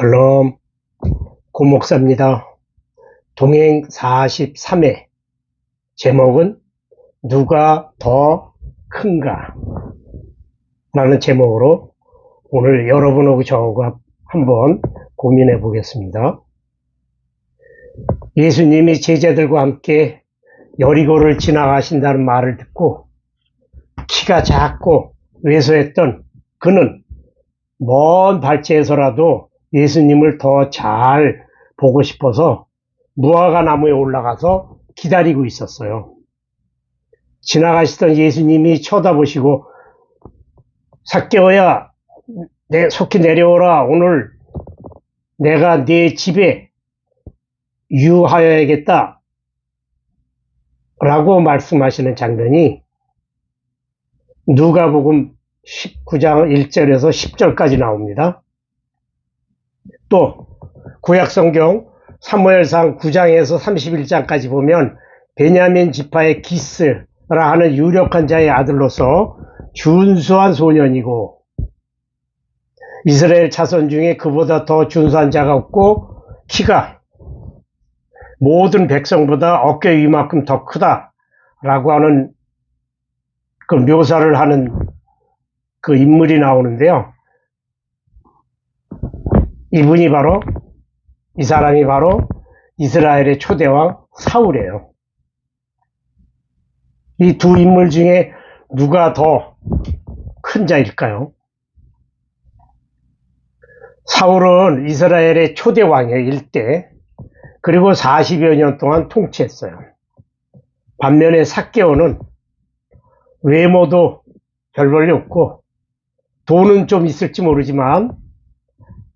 샬롬, 고목사입니다. 동행 43회, 제목은 누가 더 큰가? 라는 제목으로 오늘 여러분하고 저하고 한번 고민해 보겠습니다. 예수님이 제자들과 함께 여리고를 지나가신다는 말을 듣고 키가 작고 왜소했던 그는 먼 발치에서라도 예수님을 더 잘 보고 싶어서 무화과 나무에 올라가서 기다리고 있었어요. 지나가시던 예수님이 쳐다보시고 삭개오야, 속히 내려오라. 오늘 내가 네 집에 유하여야겠다 라고 말씀하시는 장면이 누가복음 19장 1절에서 10절까지 나옵니다. 또 구약성경 사무엘상 9장에서 31장까지 보면 베냐민 지파의 기스라 하는 유력한 자의 아들로서 준수한 소년이고 이스라엘 자손 중에 그보다 더 준수한 자가 없고 키가 모든 백성보다 어깨 위만큼 더 크다라고 하는 그 묘사를 하는 그 인물이 나오는데요. 이 사람이 바로 이스라엘의 초대왕 사울이에요. 이 두 인물 중에 누가 더 큰 자일까요? 사울은 이스라엘의 초대왕이에요, 일대. 그리고 40여 년 동안 통치했어요. 반면에 삭개오는 외모도 별 볼일 없고 돈은 좀 있을지 모르지만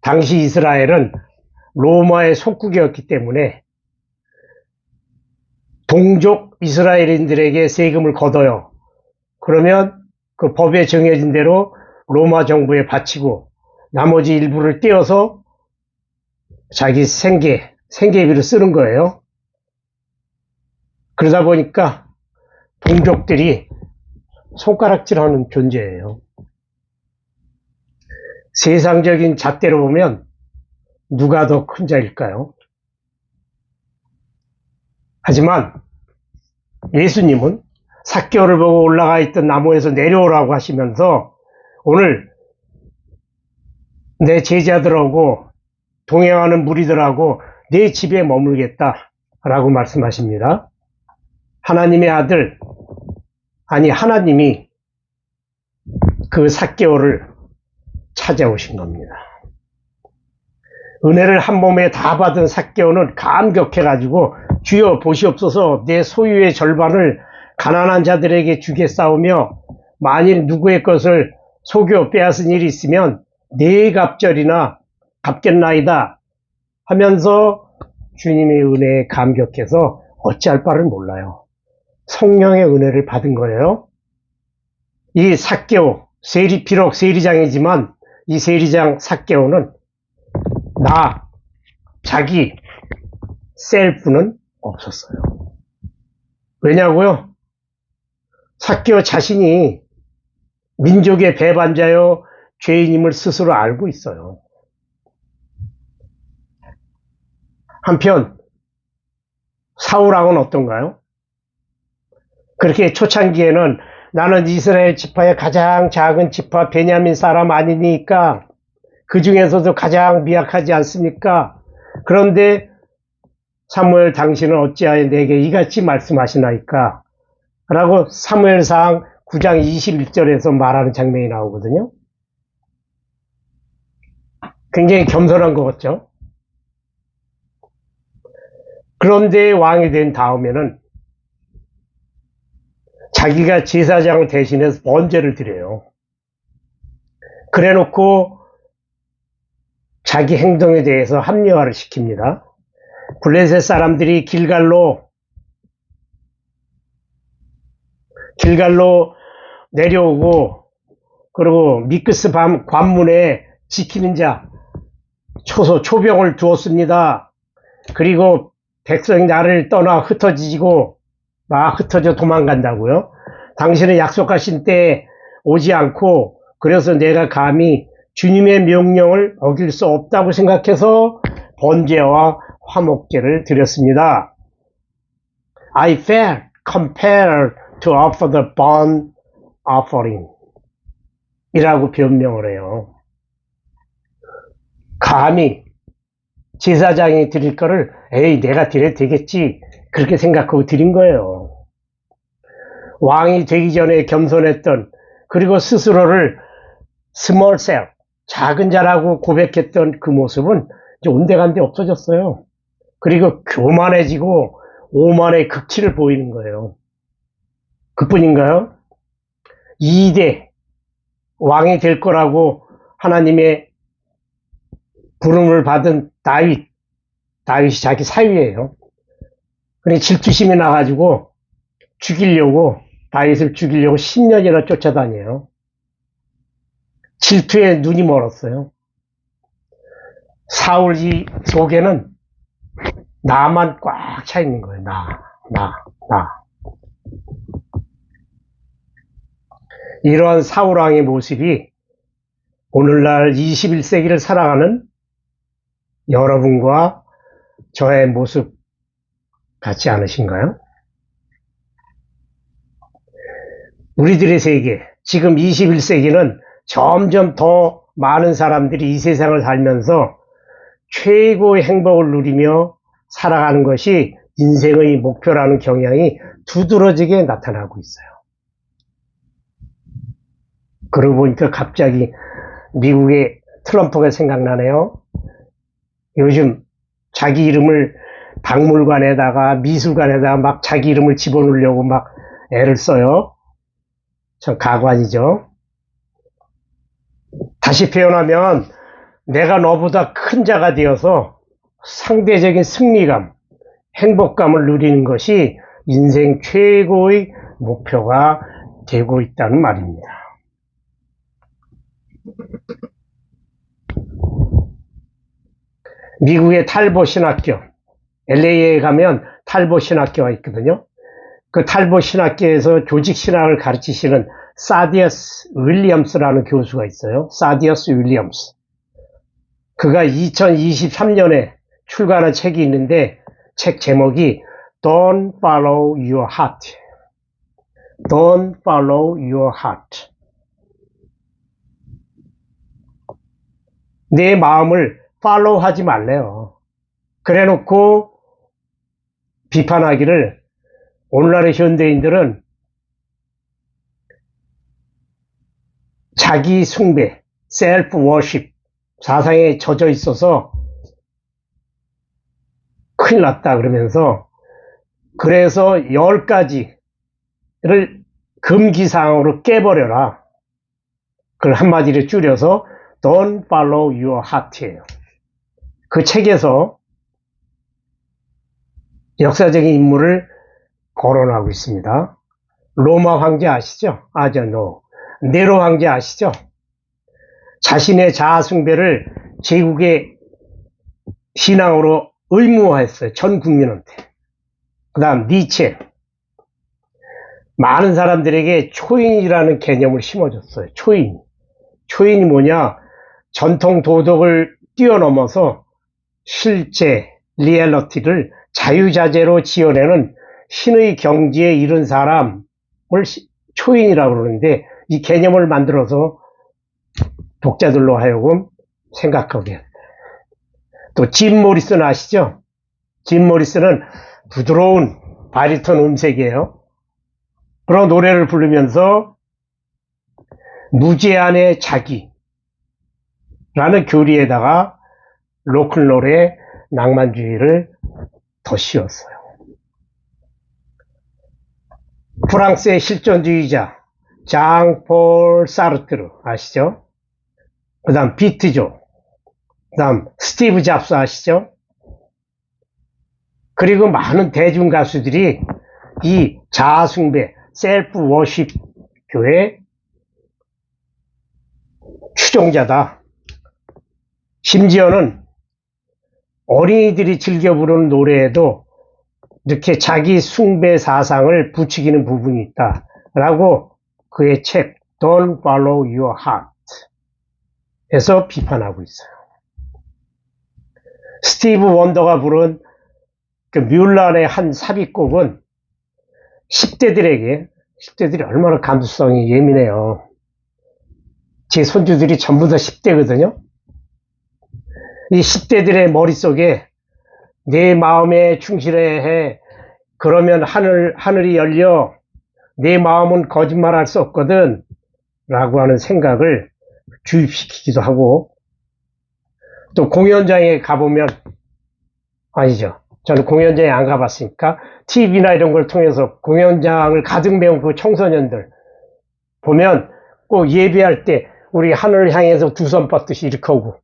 당시 이스라엘은 로마의 속국이었기 때문에 동족 이스라엘인들에게 세금을 걷어요. 그러면 그 법에 정해진 대로 로마 정부에 바치고 나머지 일부를 떼어서 자기 생계비로 쓰는 거예요. 그러다 보니까 동족들이 손가락질하는 존재예요. 세상적인 잣대로 보면 누가 더 큰 자일까요? 하지만 예수님은 삭개오를 보고 올라가 있던 나무에서 내려오라고 하시면서 오늘 내 제자들하고 동행하는 무리들하고 내 집에 머물겠다 라고 말씀하십니다. 하나님의 아들, 하나님이 그 삭개오를 찾아오신 겁니다. 은혜를 한 몸에 다 받은 삭개오는 감격해가지고 주여 보시옵소서 내 소유의 절반을 가난한 자들에게 주겠사오며 만일 누구의 것을 속여 빼앗은 일이 있으면 네 갑절이나 갚겠나이다 하면서 주님의 은혜에 감격해서 어찌할 바를 몰라요. 성령의 은혜를 받은 거예요. 이 삭개오, 비록 세리장이지만 이 세리장 삭개오는 자기 셀프는 없었어요. 왜냐고요? 삭개오 자신이 민족의 배반자요 죄인임을 스스로 알고 있어요. 한편 사울왕은 어떤가요? 그렇게 초창기에는 나는 이스라엘 지파의 가장 작은 지파 베냐민 사람 아니니까 그 중에서도 가장 미약하지 않습니까? 그런데 사무엘 당신은 어찌하여 내게 이같이 말씀하시나이까? 라고 사무엘상 9장 21절에서 말하는 장면이 나오거든요. 굉장히 겸손한 것 같죠? 그런데 왕이 된 다음에는 자기가 제사장을 대신해서 번제를 드려요. 그래놓고 자기 행동에 대해서 합리화를 시킵니다. 블레셋 사람들이 길갈로 내려오고 그리고 미크스 관문에 지키는 자 초병을 두었습니다. 그리고 백성이 나를 떠나 흩어져 도망간다고요. 당신은 약속하신 때에 오지 않고 그래서 내가 감히 주님의 명령을 어길 수 없다고 생각해서 번제와 화목제를 드렸습니다. I felt compelled to offer the burnt offering 이라고 변명을 해요. 감히 제사장이 드릴 거를 에이 내가 드려도 되겠지 그렇게 생각하고 드린 거예요. 왕이 되기 전에 겸손했던 그리고 스스로를 small self, 작은 자라고 고백했던 그 모습은 이제 온데간데 없어졌어요. 그리고 교만해지고 오만의 극치를 보이는 거예요. 그뿐인가요? 2대 왕이 될 거라고 하나님의 부름을 받은 다윗이 자기 사위예요. 그러니 질투심이 나가지고 다윗을 죽이려고 10년이나 쫓아다녀요. 질투에 눈이 멀었어요. 사울 이 속에는 나만 꽉 차 있는 거예요. 나. 이러한 사울왕의 모습이 오늘날 21세기를 살아가는 여러분과 저의 모습 같지 않으신가요? 우리들의 세계, 지금 21세기는 점점 더 많은 사람들이 이 세상을 살면서 최고의 행복을 누리며 살아가는 것이 인생의 목표라는 경향이 두드러지게 나타나고 있어요. 그러고 보니까 갑자기 미국의 트럼프가 생각나네요. 요즘 자기 이름을 박물관에다가 미술관에다가 막 자기 이름을 집어넣으려고 막 애를 써요. 참 가관이죠. 다시 표현하면 내가 너보다 큰 자가 되어서 상대적인 승리감, 행복감을 누리는 것이 인생 최고의 목표가 되고 있다는 말입니다. 미국의 탈보 신학교, LA에 가면 탈보 신학교가 있거든요. 그 탈보 신학교에서 조직 신학을 가르치시는 사디어스 윌리엄스라는 교수가 있어요. 사디어스 윌리엄스. 그가 2023년에 출간한 책이 있는데 책 제목이 Don't Follow Your Heart. Don't Follow Your Heart. 내 마음을 팔로우 하지 말래요. 그래 놓고 비판하기를 오늘날의 현대인들은 자기 숭배, 셀프 워십 사상에 젖어 있어서 큰일 났다 그러면서 그래서 10가지를 금기사항으로 깨버려라. 그걸 한마디로 줄여서 Don't follow your heart예요. 그 책에서 역사적인 인물을 거론하고 있습니다. 로마 황제 아시죠? 네로 황제 아시죠? 자신의 자아 숭배를 제국의 신앙으로 의무화했어요. 전 국민한테. 그 다음 니체. 많은 사람들에게 초인이라는 개념을 심어줬어요. 초인이 뭐냐? 전통 도덕을 뛰어넘어서 실제 리얼리티를 자유자재로 지어내는 신의 경지에 이른 사람을 초인이라고 그러는데 이 개념을 만들어서 독자들로 하여금 생각하게 했어요. 또 짐 모리슨 아시죠? 짐 모리슨은 부드러운 바리톤 음색이에요. 그런 노래를 부르면서 무제한의 자기라는 교리에다가 로큰롤의 낭만주의를 더 씌웠어요. 프랑스의 실존주의자 장폴 사르트르 아시죠? 그 다음 비트죠. 그 다음 스티브 잡스 아시죠? 그리고 많은 대중 가수들이 이 자아숭배 셀프 워십 교회 추종자다. 심지어는 어린이들이 즐겨 부르는 노래에도 이렇게 자기 숭배 사상을 부추기는 부분이 있다 라고 그의 책 Don't Follow Your Heart 해서 비판하고 있어요. 스티브 원더가 부른 그 뮬란의 한 삽입곡은 10대들이 얼마나 감수성이 예민해요. 제 손주들이 전부 다 10대거든요. 이 10대들의 머릿속에 내 마음에 충실해야 해. 그러면 하늘이 열려. 내 마음은 거짓말할 수 없거든. 라고 하는 생각을 주입시키기도 하고, 또 공연장에 가보면, 아니죠. 저는 공연장에 안 가봤으니까 TV나 이런 걸 통해서 공연장을 가득 메운 그 청소년들 보면 꼭 예배할 때 우리 하늘을 향해서 두 손 뻗듯이 이렇게 하고,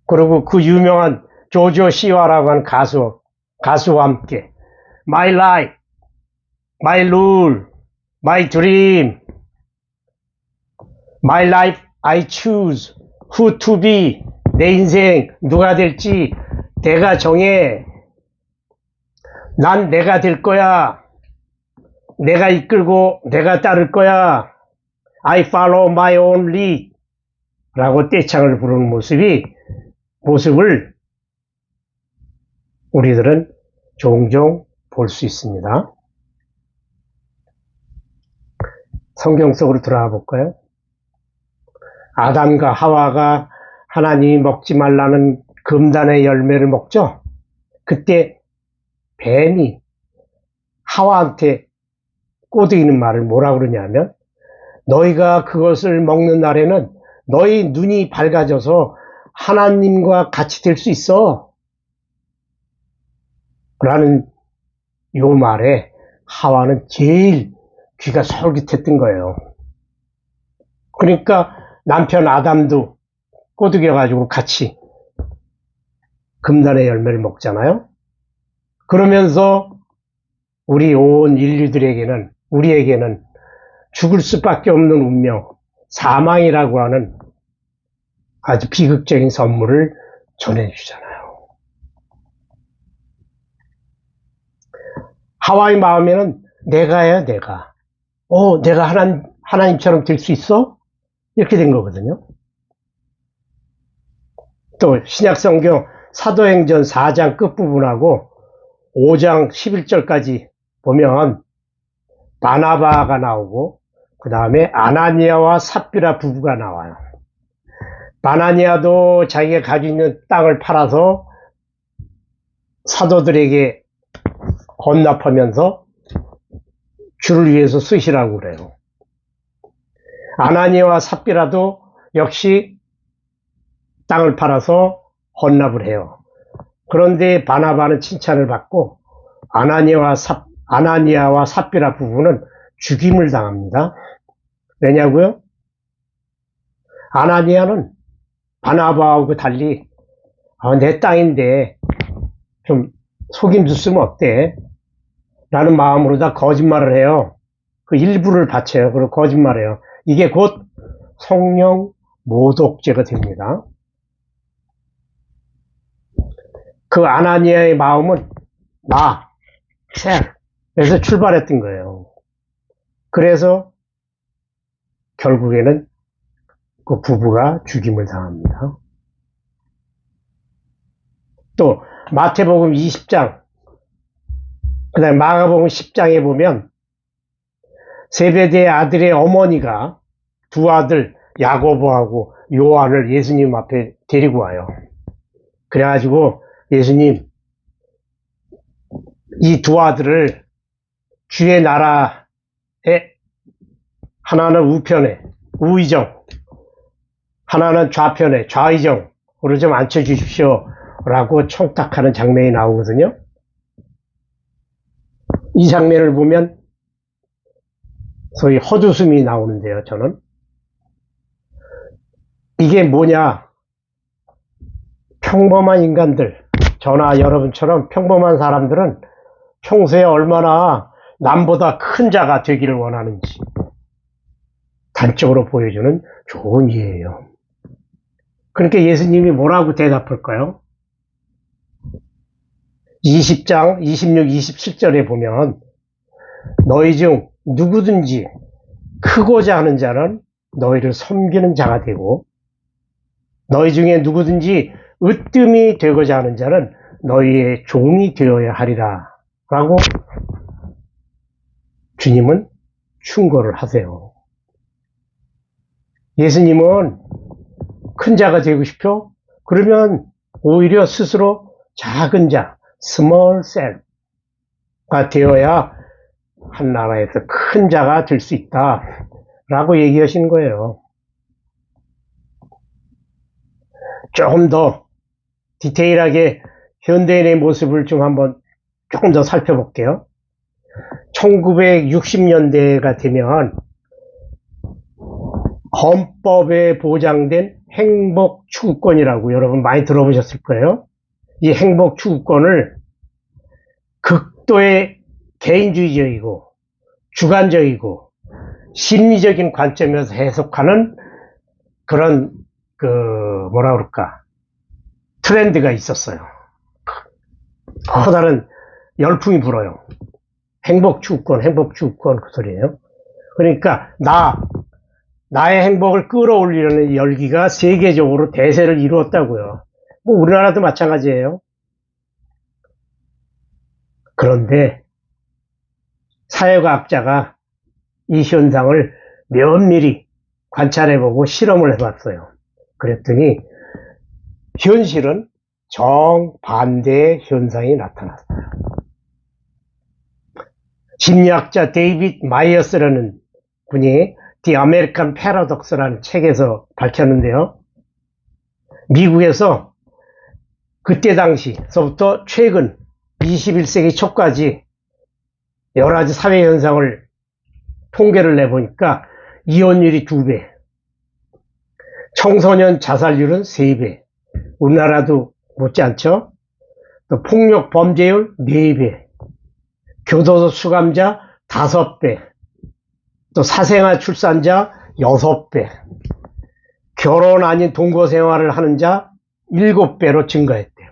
그리고 그 유명한 조조 시와라고 하는 가수와 함께 My life, my rule, my dream, my life I choose, who to be, 내 인생 누가 될지 내가 정해. 난 내가 될 거야. 내가 이끌고 내가 따를 거야. I follow my own lead. 라고 떼창을 부르는 모습을 우리들은 종종 볼 수 있습니다. 성경 속으로 들어가 볼까요? 아담과 하와가 하나님이 먹지 말라는 금단의 열매를 먹죠. 그때 뱀이 하와한테 꼬드기는 말을 뭐라 그러냐면, 너희가 그것을 먹는 날에는 너희 눈이 밝아져서 하나님과 같이 될 수 있어. 라는 요 말에 하와는 제일 귀가 솔깃했던 거예요. 그러니까 남편 아담도 꼬드겨가지고 같이 금단의 열매를 먹잖아요. 그러면서 우리 온 우리에게는 죽을 수밖에 없는 운명, 사망이라고 하는 아주 비극적인 선물을 전해주잖아요. 하와의 마음에는 내가야 내가. 내가 하나님처럼 될 수 있어? 이렇게 된 거거든요. 또 신약성경 사도행전 4장 끝부분하고 5장 11절까지 보면 바나바가 나오고, 그 다음에 아나니아와 삽비라 부부가 나와요. 바나니아도 자기가 가지고 있는 땅을 팔아서 사도들에게 헌납하면서 주를 위해서 쓰시라고 그래요. 아나니아와 삽비라도 역시 땅을 팔아서 헌납을 해요. 그런데 바나바는 칭찬을 받고 아나니아와 삽비라 부부는 죽임을 당합니다. 왜냐고요? 아나니아는 바나바하고 달리 내 땅인데 좀 속임수 쓰면 어때? 라는 마음으로 다 거짓말을 해요. 그 일부를 바쳐요. 그리고 거짓말해요. 이게 곧 성령 모독죄가 됩니다. 그 아나니아의 마음은 그래서 출발했던 거예요. 그래서 결국에는 그 부부가 죽임을 당합니다. 또 마태복음 20장, 그 다음에 마가복음 10장에 보면 세베대의 아들의 어머니가 두 아들 야고보하고 요한을 예수님 앞에 데리고 와요. 그래가지고 예수님, 이 두 아들을 주의 나라에 하나는 우편에 우의정, 하나는 좌편에 좌의정으로 좀 앉혀주십시오 라고 청탁하는 장면이 나오거든요. 이 장면을 보면 소위 헛웃음이 나오는데요. 저는 이게 뭐냐, 평범한 인간들, 저나 여러분처럼 평범한 사람들은 평소에 얼마나 남보다 큰 자가 되기를 원하는지 단적으로 보여주는 좋은 예예요. 그러니까 예수님이 뭐라고 대답할까요? 20장 26, 27절에 보면 너희 중 누구든지 크고자 하는 자는 너희를 섬기는 자가 되고 너희 중에 누구든지 으뜸이 되고자 하는 자는 너희의 종이 되어야 하리라 라고 주님은 충고를 하세요. 예수님은 큰 자가 되고 싶어? 그러면 오히려 스스로 작은 자, small cell가 되어야 한 나라에서 큰 자가 될 수 있다 라고 얘기하시는 거예요. 조금 더 디테일하게 현대인의 모습을 좀 한번 조금 더 살펴볼게요. 1960년대가 되면 헌법에 보장된 행복 추구권이라고 여러분 많이 들어보셨을 거예요. 이 행복 추구권을 극도의 개인주의적이고 주관적이고 심리적인 관점에서 해석하는 그런 뭐라 그럴까 트렌드가 있었어요. 커다란 열풍이 불어요. 행복 추구권 그 소리예요. 그러니까 나의 행복을 끌어올리려는 열기가 세계적으로 대세를 이루었다고요. 뭐 우리나라도 마찬가지예요. 그런데 사회과학자가 이 현상을 면밀히 관찰해보고 실험을 해봤어요. 그랬더니 현실은 정반대의 현상이 나타났어요. 심리학자 데이빗 마이어스라는 분이 The American Paradox라는 책에서 밝혔는데요. 미국에서 그때 당시서부터 최근 21세기 초까지 여러 가지 사회 현상을 통계를 내보니까 이혼율이 2배, 청소년 자살률은 3배, 우리나라도 못지않죠. 또 폭력 범죄율 4배, 교도소 수감자 5배, 또 사생아 출산자 6배, 결혼 아닌 동거 생활을 하는 자 7배로 증가했대요.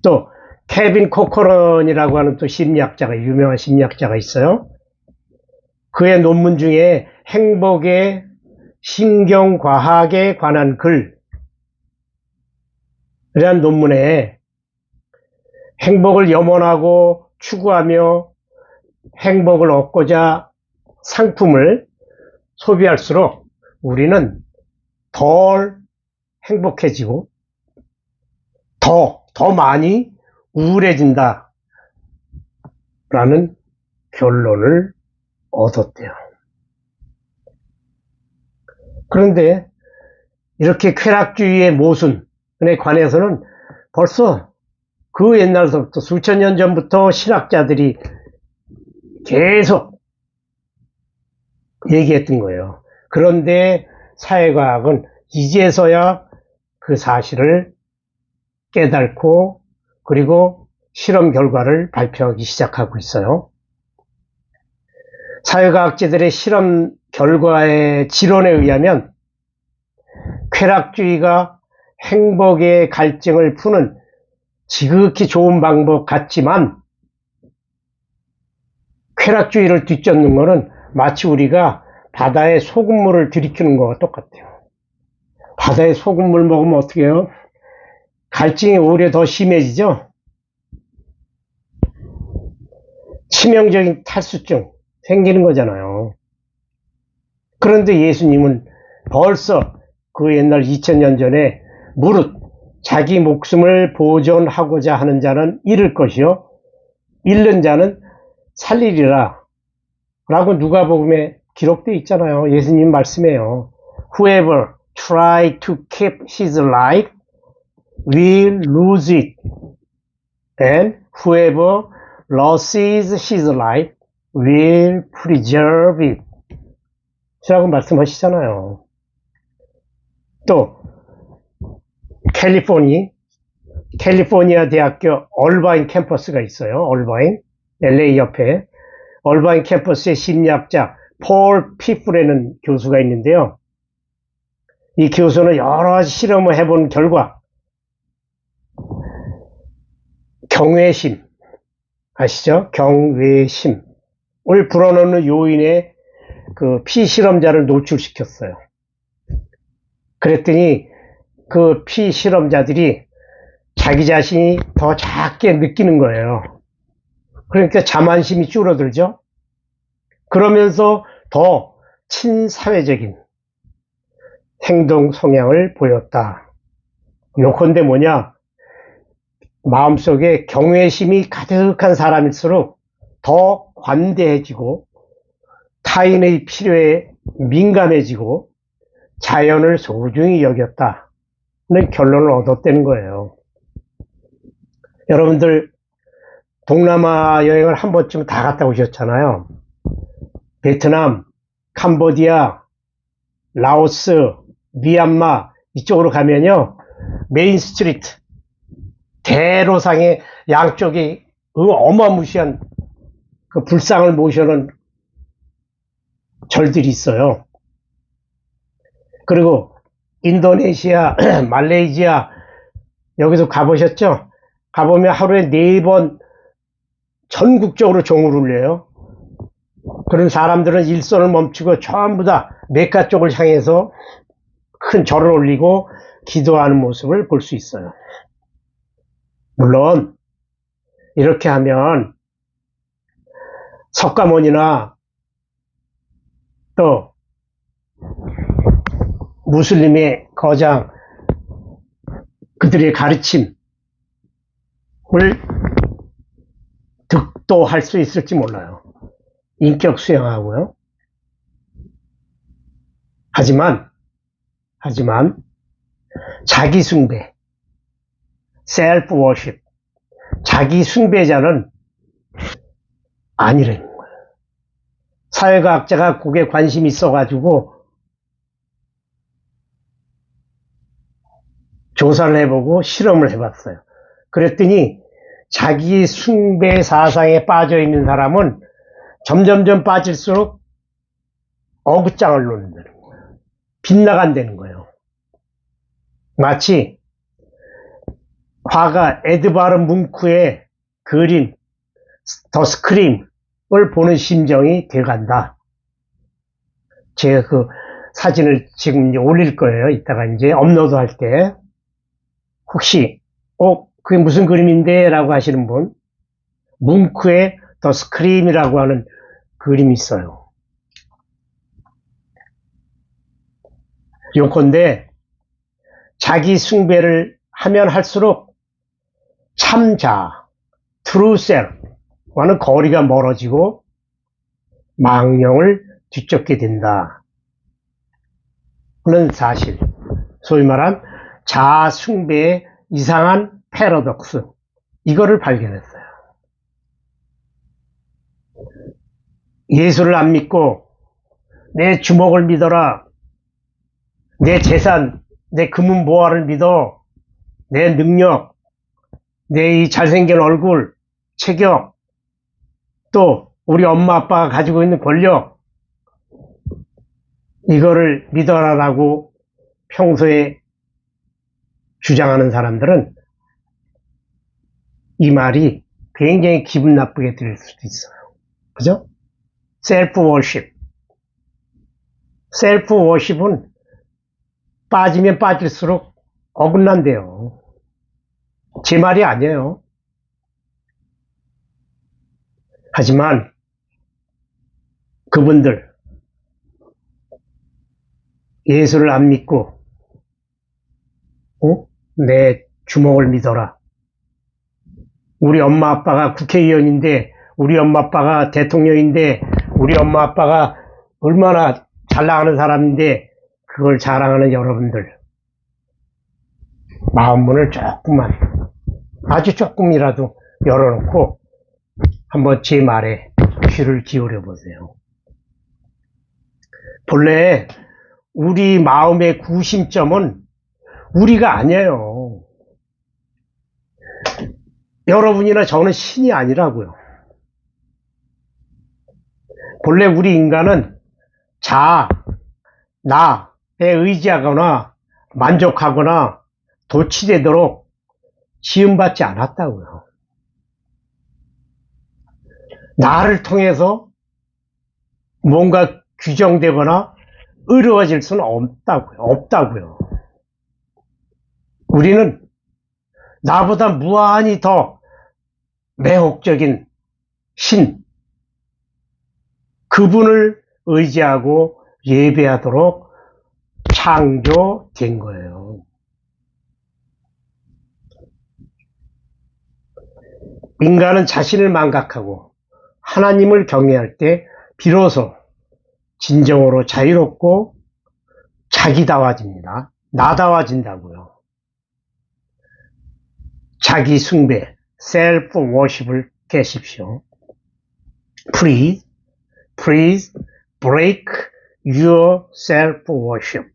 또 케빈 코커런이라고 하는 또 심리학자가, 유명한 심리학자가 있어요. 그의 논문 중에 행복의 신경과학에 관한 글이라는 논문에 행복을 염원하고 추구하며 행복을 얻고자 상품을 소비할수록 우리는 덜 행복해지고 더 많이 우울해진다 라는 결론을 얻었대요. 그런데 이렇게 쾌락주의의 모순에 관해서는 벌써 그 옛날서부터 수천 년 전부터 신학자들이 계속 얘기했던 거예요. 그런데 사회과학은 이제서야 그 사실을 깨닫고 그리고 실험 결과를 발표하기 시작하고 있어요. 사회과학자들의 실험 결과의 지론에 의하면 쾌락주의가 행복의 갈증을 푸는 지극히 좋은 방법 같지만 쾌락주의를 뒤쫓는 것은 마치 우리가 바다에 소금물을 들이키는 것과 똑같아요. 바다에 소금물 먹으면 어떻게 해요? 갈증이 오히려 더 심해지죠? 치명적인 탈수증 생기는 거잖아요. 그런데 예수님은 벌써 그 옛날 2000년 전에 무릇 자기 목숨을 보존하고자 하는 자는 잃을 것이요 잃는 자는 살리리라 라고 누가복음에 기록되어 있잖아요. 예수님 말씀이에요. Whoever try to keep his life will lose it, and whoever loses his life will preserve it 라고 말씀하시잖아요. 또 캘리포니아 대학교 얼바인 캠퍼스가 있어요. 얼바인, LA 옆에 얼바인 캠퍼스의 심리학자 폴 피프라는 교수가 있는데요. 이 교수는 여러 가지 실험을 해본 결과 경외심 아시죠? 경외심을 불어넣는 요인에 그 피실험자를 노출시켰어요. 그랬더니 그 피실험자들이 자기 자신이 더 작게 느끼는 거예요. 그러니까 자만심이 줄어들죠. 그러면서 더 친사회적인 행동 성향을 보였다. 요컨대 뭐냐? 마음속에 경외심이 가득한 사람일수록 더 관대해지고 타인의 필요에 민감해지고 자연을 소중히 여겼다는 결론을 얻었다는 거예요. 여러분들 동남아 여행을 한 번쯤 다 갔다 오셨잖아요. 베트남, 캄보디아, 라오스, 미얀마 이쪽으로 가면요. 메인 스트리트 대로상에 양쪽에 어마무시한 그 불상을 모셔놓은 절들이 있어요. 그리고 인도네시아, 말레이시아 여기도 가보셨죠? 가보면 하루에 4번 전국적으로 종을 울려요. 그런 사람들은 일선을 멈추고 전부 다 메카 쪽을 향해서 큰 절을 올리고 기도하는 모습을 볼 수 있어요. 물론 이렇게 하면 석가모니나 또 무슬림의 거장 그들의 가르침을 득도할 수 있을지 몰라요. 인격 수양하고요. 하지만 자기 숭배, 셀프 워십, 자기 숭배자는 아니라는 거예요. 사회과학자가 그게 관심이 있어가지고 조사를 해보고 실험을 해봤어요. 그랬더니 자기 숭배 사상에 빠져 있는 사람은 점점점 빠질수록 어긋장을 놓는다는 거예요. 빗나간다는 거예요. 마치 화가 에드바르 뭉크의 그림 더 스크림을 보는 심정이 돼간다. 제가 그 사진을 지금 이제 올릴 거예요. 이따가 이제 업로드 할 때 혹시 그게 무슨 그림인데? 라고 하시는 분, 뭉크의 더 스크림이라고 하는 그림이 있어요. 요건데 자기 숭배를 하면 할수록 참자, 트루 셀와는 거리가 멀어지고 망령을 뒤쫓게 된다. 는 사실, 소위 말한 자아 숭배의 이상한 패러독스, 이거를 발견했어요. 예수를 안 믿고 내 주먹을 믿어라, 내 재산, 내 금은보화를 믿어, 내 능력, 내 이 잘생긴 얼굴, 체격, 또 우리 엄마 아빠가 가지고 있는 권력, 이거를 믿어라라고 평소에 주장하는 사람들은 이 말이 굉장히 기분 나쁘게 들릴 수도 있어요. 그죠? 셀프 워십. 셀프 워십은 빠지면 빠질수록 어긋난대요. 제 말이 아니에요. 하지만 그분들 예수를 안 믿고 내 주먹을 믿어라. 우리 엄마 아빠가 국회의원인데, 우리 엄마 아빠가 대통령인데, 우리 엄마 아빠가 얼마나 잘 나가는 사람인데 그걸 자랑하는 여러분들, 마음문을 조금만, 아주 조금이라도 열어놓고 한번 제 말에 귀를 기울여 보세요. 본래 우리 마음의 구심점은 우리가 아니에요. 여러분이나 저는 신이 아니라고요. 본래 우리 인간은 나에 의지하거나 만족하거나 도취되도록 지음받지 않았다고요. 나를 통해서 뭔가 규정되거나 의로워질 수는 없다고요. 우리는 나보다 무한히 더 매혹적인 신, 그분을 의지하고 예배하도록 창조된 거예요. 인간은 자신을 망각하고 하나님을 경외할 때 비로소 진정으로 자유롭고 자기다워집니다. 나다워진다고요. 자기 숭배, 셀프 워십을 깨십시오. Please break your self worship.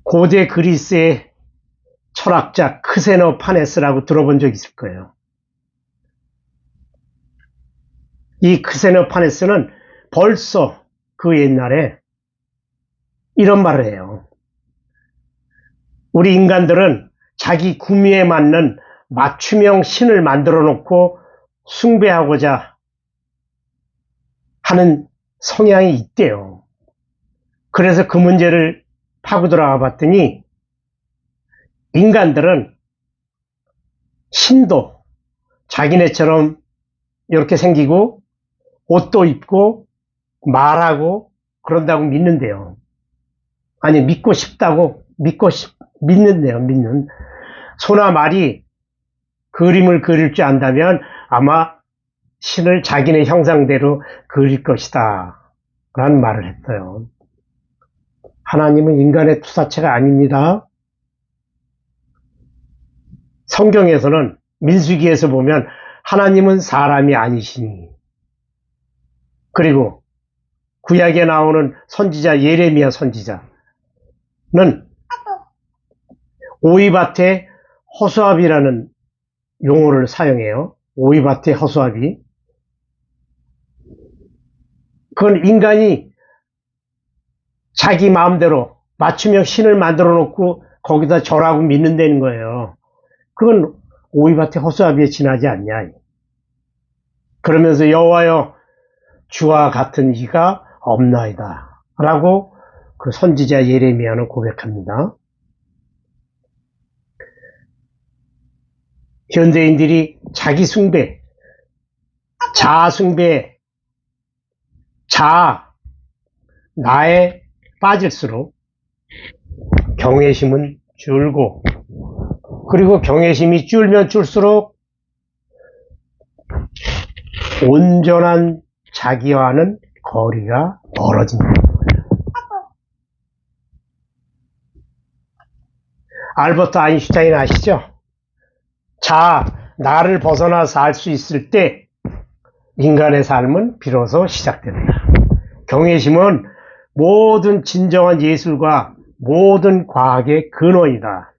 고대 그리스의 철학자 크세노파네스라고 들어본 적 있을 거예요. 이 크세노파네스는 벌써 그 옛날에 이런 말을 해요. 우리 인간들은 자기 구미에 맞는 맞춤형 신을 만들어 놓고 숭배하고자 하는 성향이 있대요. 그래서 그 문제를 파고 들어가 봤더니 인간들은 신도 자기네처럼 이렇게 생기고 옷도 입고 말하고 그런다고 믿는데요. 아니 믿는데요. 믿는 소나 말이 그림을 그릴 줄 안다면 아마 신을 자기네 형상대로 그릴 것이다 라는 말을 했어요. 하나님은 인간의 투사체가 아닙니다. 성경에서는 민수기에서 보면 하나님은 사람이 아니시니, 그리고 구약에 나오는 선지자 예레미야 선지자는 오이밭에 허수아비라는 용어를 사용해요. 오이밭에 허수아비. 그건 인간이 자기 마음대로 맞춤형 신을 만들어 놓고 거기다 절하고 믿는다는 거예요. 그건 오이밭에 허수아비에 지나지 않냐. 그러면서 여호와여 주와 같은 이가 없나이다 라고 그 선지자 예레미야는 고백합니다. 현대인들이 자기 숭배, 자아 숭배, 나에 빠질수록 경외심은 줄고, 그리고 경외심이 줄면 줄수록 온전한 자기와는 거리가 멀어진다는 거예요. 알버트 아인슈타인 아시죠? 나를 벗어나서 살 수 있을 때 인간의 삶은 비로소 시작된다. 경외심은 모든 진정한 예술과 모든 과학의 근원이다.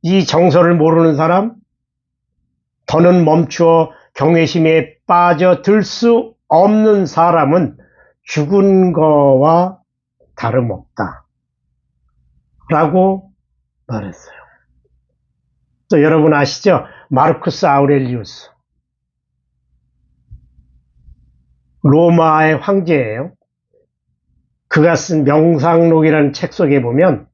이 정서를 모르는 사람, 더는 멈추어 경외심에 빠져들 수 없는 사람은 죽은 거와 다름없다 라고 말했어요. 또 여러분 아시죠? 마르쿠스 아우렐리우스, 로마의 황제예요. 그가 쓴 명상록이라는 책 속에 보면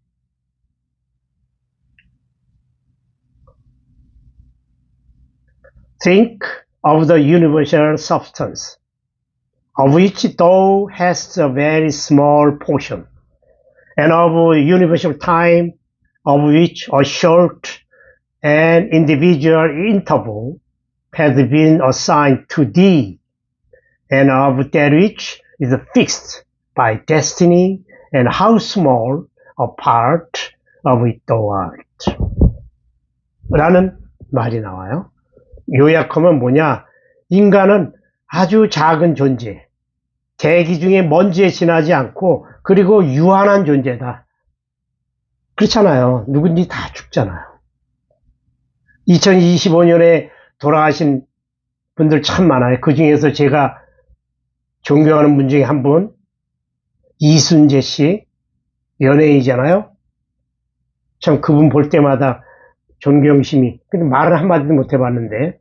Think of the universal substance, of which thou hast a very small portion, and of universal time, of which a short and individual interval has been assigned to thee, and of that which is fixed by destiny, and how small a part of it thou art. 라는 말이 나와요. 요약하면 뭐냐? 인간은 아주 작은 존재, 대기 중에 먼지에 지나지 않고, 그리고 유한한 존재다. 그렇잖아요. 누군지 다 죽잖아요. 2025년에 돌아가신 분들 참 많아요. 그 중에서 제가 존경하는 분 중에 한 분, 이순재 씨, 연예인이잖아요. 참 그분 볼 때마다 존경심이, 근데 말을 한마디도 못 해봤는데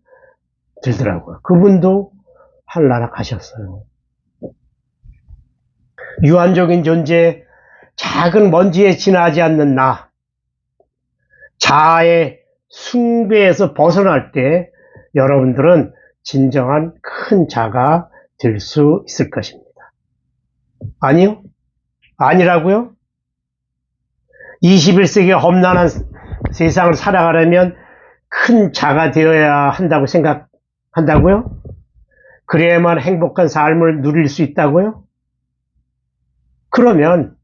들더라고요. 그분도 한나라 가셨어요. 유한적인 존재, 작은 먼지에 지나지 않는 나, 자아의 숭배에서 벗어날 때 여러분들은 진정한 큰 자가 될 수 있을 것입니다. 아니요? 아니라고요? 21세기 험난한 세상을 살아가려면 큰 자가 되어야 한다고 생각한다고요? 그래야만 행복한 삶을 누릴 수 있다고요? 그러면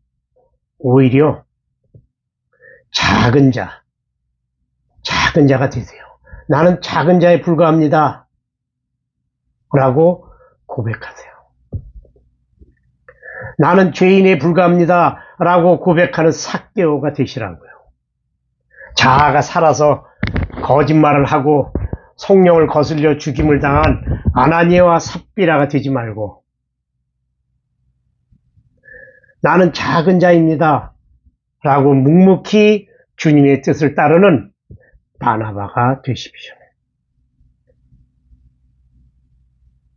오히려 작은 자가 되세요. 나는 작은 자에 불과합니다. 라고 고백하세요. 나는 죄인에 불과합니다. 라고 고백하는 삭개오가 되시라고요. 자아가 살아서 거짓말을 하고 성령을 거슬려 죽임을 당한 아나니아와 삽비라가 되지 말고 나는 작은 자입니다. 라고 묵묵히 주님의 뜻을 따르는 바나바가 되십시오.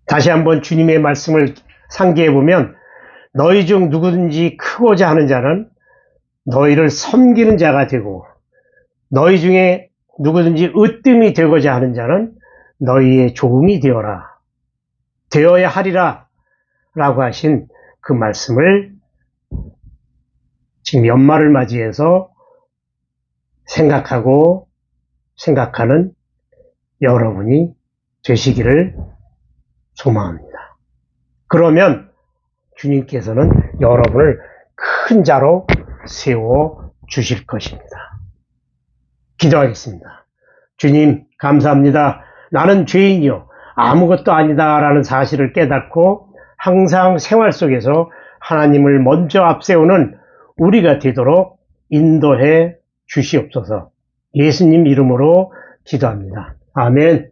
다시 한번 주님의 말씀을 상기해 보면 너희 중 누구든지 크고자 하는 자는 너희를 섬기는 자가 되고 너희 중에 누구든지 으뜸이 되고자 하는 자는 너희의 종이 되어야 하리라 라고 하신 그 말씀을 지금 연말을 맞이해서 생각하는 여러분이 되시기를 소망합니다. 그러면 주님께서는 여러분을 큰 자로 세워 주실 것입니다. 기도하겠습니다. 주님 감사합니다. 나는 죄인이요 아무것도 아니다 라는 사실을 깨닫고 항상 생활 속에서 하나님을 먼저 앞세우는 우리가 되도록 인도해 주시옵소서. 예수님 이름으로 기도합니다. 아멘.